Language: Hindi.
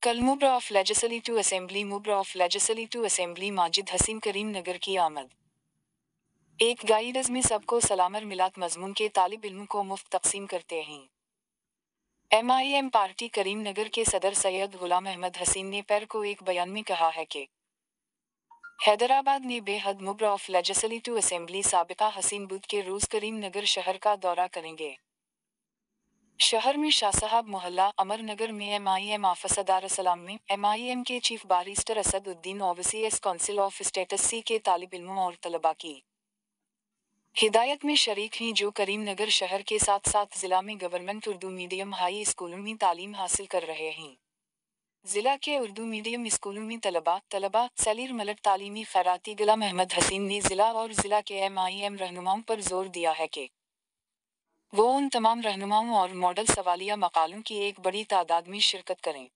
कल member of legislative assembly member of legislative assembly Majid Haseen करीम नगर की आमद। एक गाइडज में सबको सलामर मिलात मजमून के तालिब इल्म को मुफ्त तकसीम करते हैं। MIM पार्टी करीम नगर के सदर सैयद गुलाम अहमद हसीन ने पैर को एक बयान में कहा है कि हैदराबाद ने बेहद मुब्रा ऑफ लेजिस्लेटिव असेंबली साबिका हसीन बुध के रोज़ करीम नगर शहर का दौरा करेंगे। शहर में शाहसाहब मोहल्ला अमर नगर में MIM ऑफिस दारुस्सलाम में MIM के chief barrister Asaduddin Owaisi council of states सी के तालिब इल्मों और तलबा की हिदायत में शरीक हैं जो करीम नगर शहर के साथ साथ ज़िला में गवर्नमेंट उर्दू मीडियम हाई स्कूलों में तालीम हासिल कर रहे हैं। ज़िला के उर्दू मीडियम स्कूलों में तलबा सलीर मलक तालीमी खैराती गुलाम अहमद हसीन ने ज़िला और ज़िला के MIM रहनुमाओं पर जोर दिया है कि वो उन तमाम रहनुमाओं और मॉडल सवालिया मकालों की एक बड़ी तादाद में शिरकत करें